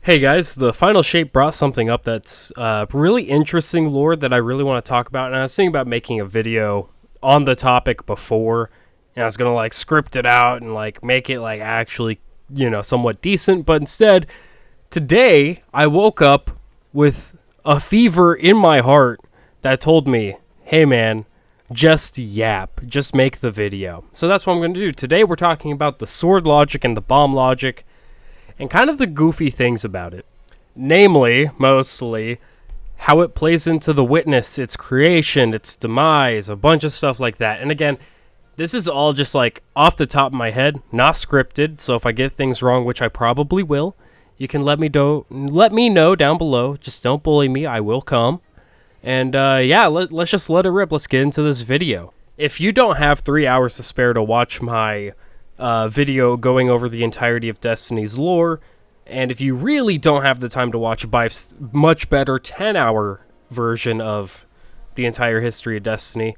Hey guys, the final shape brought something up that's really interesting lore that I really want to talk about, and I was thinking about making a video on the topic before, and I was gonna like script it out and like make it like actually, somewhat decent, but instead, today I woke up with a fever in my heart that told me, hey man, just yap, just make the video. So that's what I'm gonna do. Today we're talking about the sword logic and the bomb logic, and kind of the goofy things about it. Namely, mostly, how it plays into the witness, its creation, its demise, a bunch of stuff like that. And again, this is all just like off the top of my head, not scripted, so if I get things wrong, which I probably will, you can let me know down below. Just don't bully me, I will come. And let's just let it rip. Let's get into this video. If you don't have 3 hours to spare to watch my video going over the entirety of Destiny's lore, and if you really don't have the time to watch Bife's much better 10-hour version of the entire history of Destiny,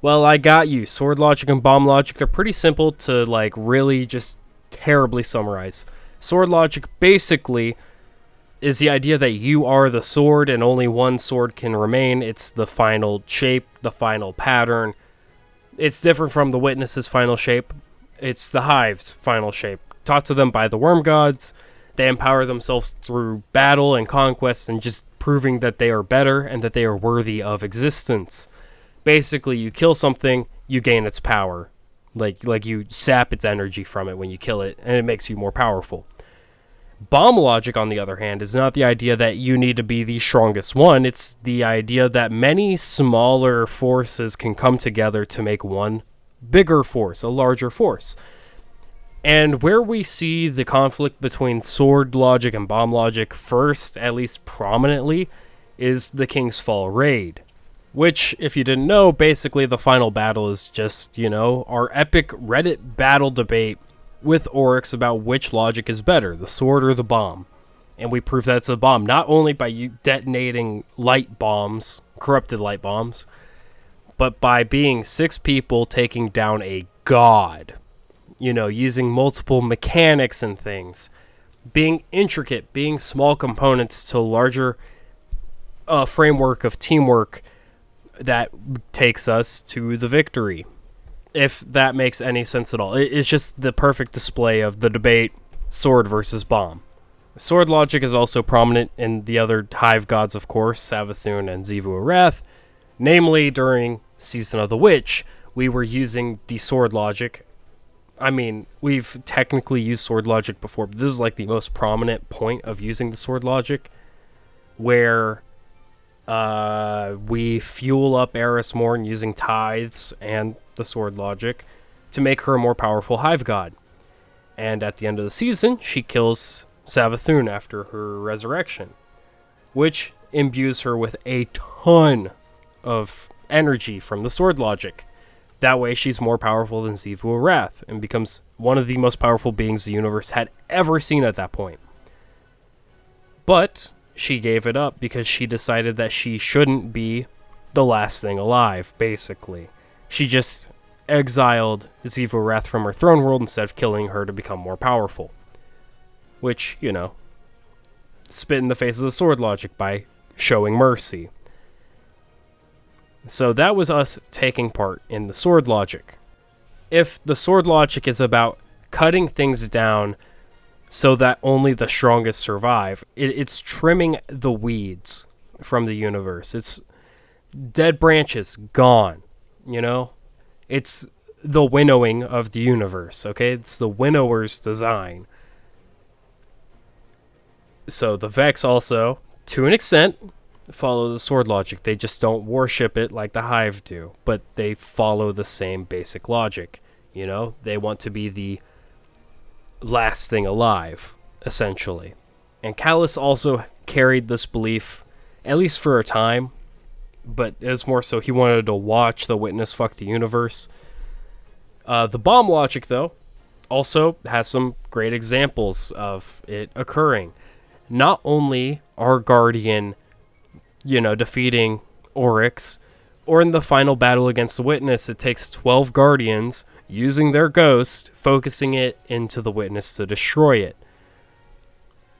well, I got you. Sword logic and bomb logic are pretty simple to like really just terribly summarize. Sword logic basically is the idea that you are the sword and only one sword can remain. It's the final shape, the final pattern. It's different from the Witness's final shape. It's the Hive's final shape. Taught to them by the worm gods. They empower themselves through battle and conquest and just proving that they are better and that they are worthy of existence. Basically, you kill something, you gain its power. Like you sap its energy from it when you kill it, and it makes you more powerful. Bomb logic, on the other hand, is not the idea that you need to be the strongest one. It's the idea that many smaller forces can come together to make one bigger force, a larger force. And where we see the conflict between sword logic and bomb logic first, at least prominently, is the King's Fall raid. Which, if you didn't know, basically the final battle is just, our epic Reddit battle debate with Oryx about which logic is better, the sword or the bomb. And we prove that it's a bomb, not only by detonating light bombs, corrupted light bombs, but by being 6 people taking down a god, using multiple mechanics and things, being intricate, being small components to a larger framework of teamwork that takes us to the victory. If that makes any sense at all. It's just the perfect display of the debate, sword versus bomb. Sword logic is also prominent in the other Hive gods, of course, Savathun and Xivu Arath. Namely, during Season of the Witch, we were using the sword logic. I mean, we've technically used sword logic before, but this is like the most prominent point of using the sword logic, where we fuel up Eris Morn using tithes and the sword logic to make her a more powerful Hive god. And at the end of the season, she kills Savathun after her resurrection, which imbues her with a ton of energy from the sword logic. That way she's more powerful than Xivu Arath and becomes one of the most powerful beings the universe had ever seen at that point. But she gave it up because she decided that she shouldn't be the last thing alive, basically. She just exiled Xivu Arath from her throne world instead of killing her to become more powerful. Which, spit in the face of the sword logic by showing mercy. So that was us taking part in the sword logic. If the sword logic is about cutting things down so that only the strongest survive, it's trimming the weeds from the universe. It's dead branches, gone, It's the winnowing of the universe, okay? It's the winnower's design. So the Vex also, to an extent, follow the sword logic. They just don't worship it like the Hive do, but they follow the same basic logic. They want to be the last thing alive, essentially. And Callus also carried this belief, at least for a time, but it was more so he wanted to watch the Witness fuck the universe. The bomb logic, though, also has some great examples of it occurring. Not only our Guardian defeating Oryx, or in the final battle against the Witness, it takes 12 Guardians using their ghost, focusing it into the Witness to destroy it.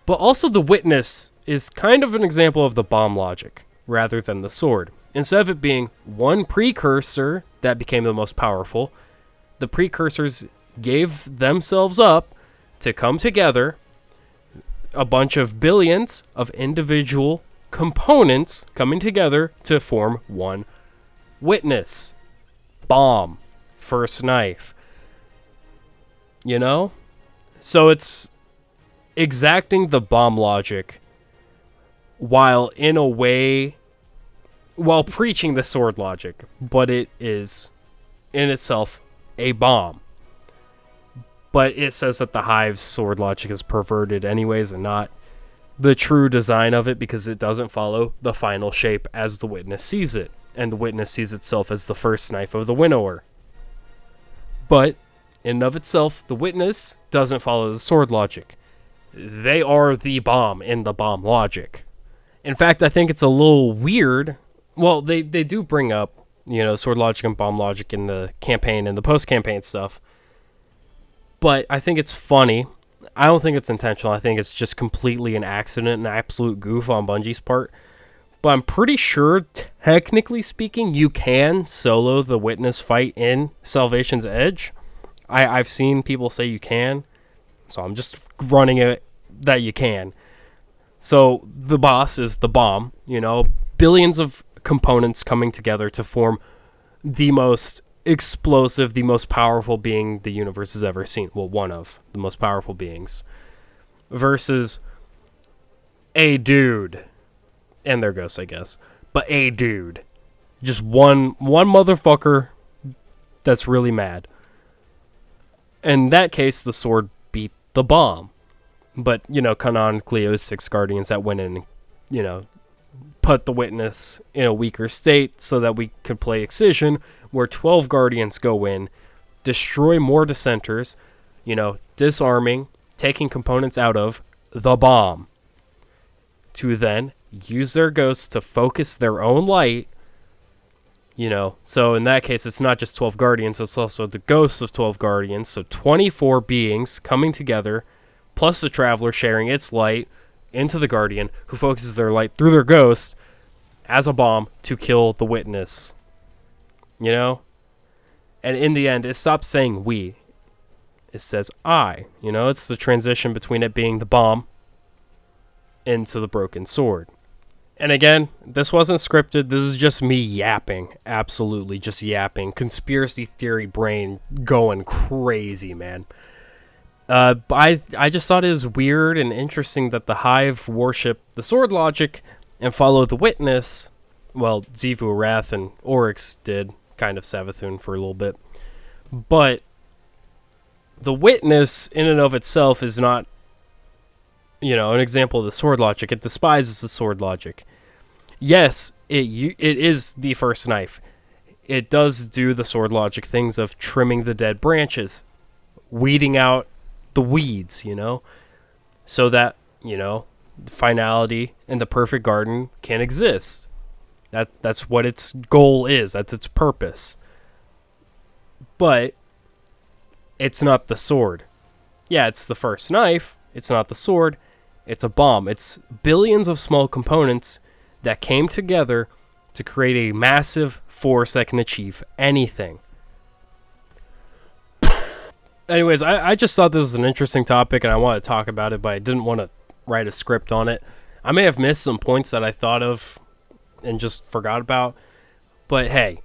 But also the witness is kind of an example of the bomb logic rather than the sword. Instead of it being one precursor that became the most powerful, the precursors gave themselves up to come together, a bunch of billions of individual components coming together to form one witness. Bomb. First knife. You know? So it's exacting the bomb logic while preaching the sword logic, but it is in itself a bomb. But it says that the Hive's sword logic is perverted anyways and not the true design of it, because it doesn't follow the final shape as the witness sees it, and the witness sees itself as the first knife of the winnower. But in and of itself, the witness doesn't follow the sword logic. They are the bomb in the bomb logic. In fact, I think it's a little weird. Well, they do bring up, sword logic and bomb logic in the campaign and the post-campaign stuff. But I think it's funny. I don't think it's intentional. I think it's just completely an accident, an absolute goof on Bungie's part. But I'm pretty sure, technically speaking, you can solo the witness fight in Salvation's Edge. I've seen people say you can. So I'm just running it that you can. So the boss is the bomb, billions of components coming together to form the most explosive, the most powerful being the universe has ever seen. Well, one of the most powerful beings. Versus a dude. And their ghosts, I guess. But a dude. Just one motherfucker that's really mad. In that case, the sword beat the bomb. But, canonically, it was 6 guardians that went in and, put the witness in a weaker state so that we could play Excision, where 12 guardians go in, destroy more dissenters, disarming, taking components out of the bomb, to then use their ghosts to focus their own light, so in that case, it's not just 12 guardians, it's also the ghosts of 12 guardians, so 24 beings coming together, plus the traveler sharing its light into the guardian, who focuses their light through their ghost as a bomb to kill the witness. And in the end, it stops saying we. It says I. It's the transition between it being the bomb into the broken sword. And again, this wasn't scripted. This is just me yapping. Absolutely just yapping. Conspiracy theory brain going crazy, man. I just thought it was weird and interesting that the Hive worship the sword logic and follow the witness. Well, Xivu, Wrath, and Oryx did, kind of Savathun for a little bit. But the witness in and of itself is not, an example of the sword logic. It despises the sword logic. Yes, it is the first knife. It does do the sword logic things of trimming the dead branches, weeding out the weeds, so that, the finality and the perfect garden can exist. That's what its goal is. That's its purpose. But it's not the sword. Yeah, it's the first knife. It's not the sword. It's a bomb. It's billions of small components that came together to create a massive force that can achieve anything. Anyways, I just thought this was an interesting topic and I wanted to talk about it, but I didn't want to write a script on it. I may have missed some points that I thought of and just forgot about. But hey,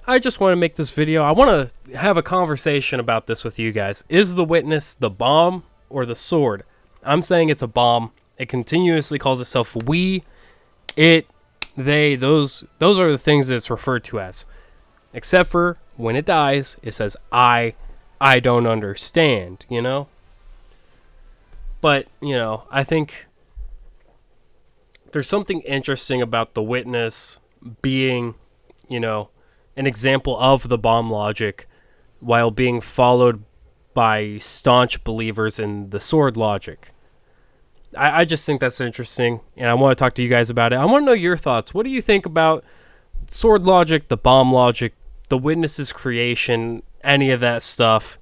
I just want to make this video. I want to have a conversation about this with you guys. Is the witness the bomb or the sword? I'm saying it's a bomb. It continuously calls itself we, it, they. Those are the things that it's referred to as. Except for when it dies, it says I don't understand, But, I think there's something interesting about the witness being, an example of the bomb logic while being followed by staunch believers in the sword logic. I just think that's interesting, and I want to talk to you guys about it. I want to know your thoughts. What do you think about sword logic, the bomb logic, the witness's creation, any of that stuff?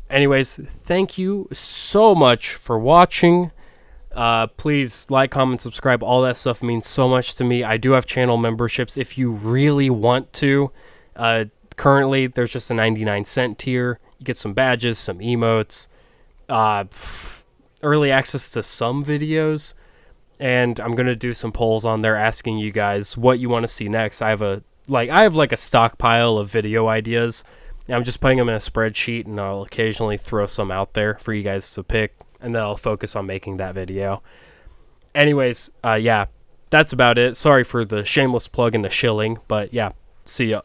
Anyways, thank you so much for watching. Please like, comment, subscribe. All that stuff means so much to me. I do have channel memberships if you really want to. Currently, there's just a 99-cent tier. You get some badges, some emotes, early access to some videos, and I'm gonna do some polls on there asking you guys what you want to see next. I have a stockpile of video ideas. And I'm just putting them in a spreadsheet, and I'll occasionally throw some out there for you guys to pick, and then I'll focus on making that video. Anyways, yeah, that's about it. Sorry for the shameless plug and the shilling, but yeah, see ya.